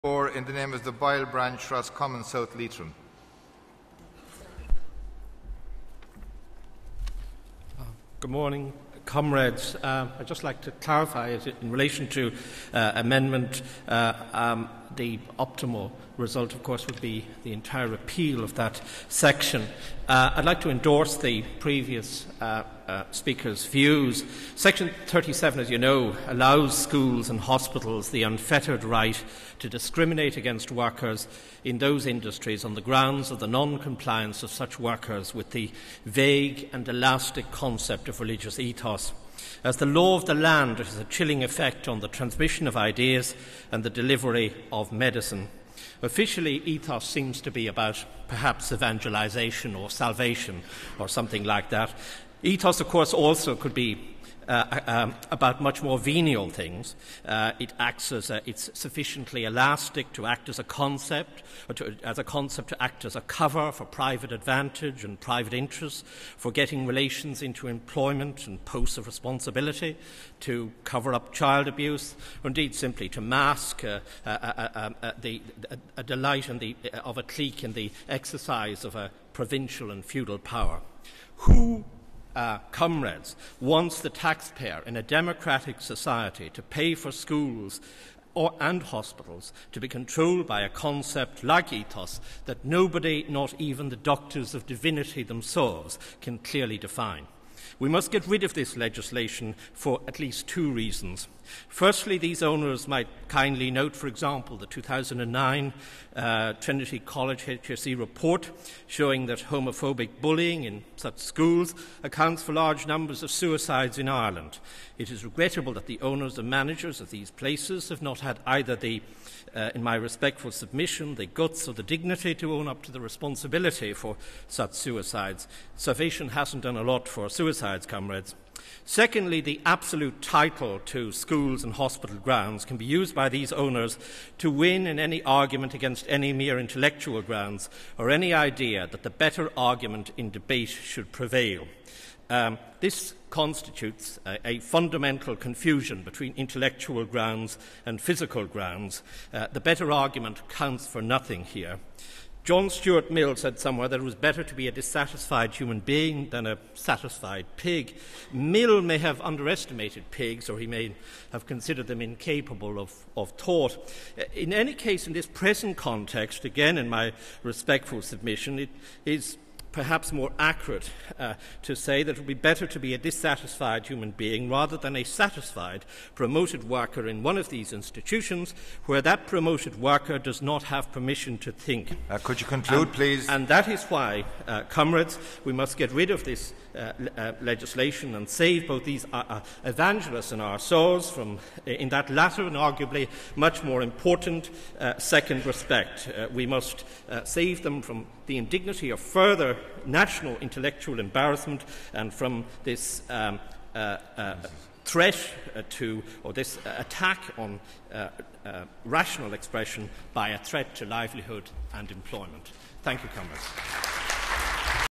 Or in the name of the Boyle Branch Trust, Common South Leitrim. Good morning, comrades. I'd just like to clarify it in relation to amendment. The optimal result, of course, would be the entire repeal of that section. I'd like to endorse the previous speaker's views. Section 37, as you know, allows schools and hospitals the unfettered right to discriminate against workers in those industries on the grounds of the non-compliance of such workers with the vague and elastic concept of religious ethos. As the law of the land, it has a chilling effect on the transmission of ideas and the delivery of medicine. Officially, ethos seems to be about perhaps evangelization or salvation or something like that. Ethos, of course, also could be about much more venial things. It acts as it's sufficiently elastic to act as a concept, or to act as a cover for private advantage and private interests, for getting relations into employment and posts of responsibility, to cover up child abuse, or indeed simply to mask a delight of a clique in the exercise of a provincial and feudal power. Who comrades wants the taxpayer in a democratic society to pay for schools and hospitals to be controlled by a concept like ethos that nobody, not even the doctors of divinity themselves, can clearly define? We must get rid of this legislation for at least two reasons. Firstly, these owners might kindly note, for example, the 2009 Trinity College HSE report showing that homophobic bullying in such schools accounts for large numbers of suicides in Ireland. It is regrettable that the owners and managers of these places have not had either the in my respectful submission, the guts or the dignity to own up to the responsibility for such suicides. Salvation hasn't done a lot for suicides, comrades. Secondly, the absolute title to schools and hospital grounds can be used by these owners to win in any argument against any mere intellectual grounds or any idea that the better argument in debate should prevail. This constitutes a fundamental confusion between intellectual grounds and physical grounds. The better argument counts for nothing here. John Stuart Mill said somewhere that it was better to be a dissatisfied human being than a satisfied pig. Mill may have underestimated pigs, or he may have considered them incapable of thought. In any case, in this present context, again in my respectful submission, it is perhaps more accurate to say that it would be better to be a dissatisfied human being rather than a satisfied promoted worker in one of these institutions where that promoted worker does not have permission to think. Could you conclude, please? And that is why, comrades, we must get rid of this legislation and save both these evangelists and ourselves from, in that latter and arguably much more important second respect. We must save them from the indignity of further national intellectual embarrassment and from this threat to, or this attack on rational expression by a threat to livelihood and employment. Thank you, comrades.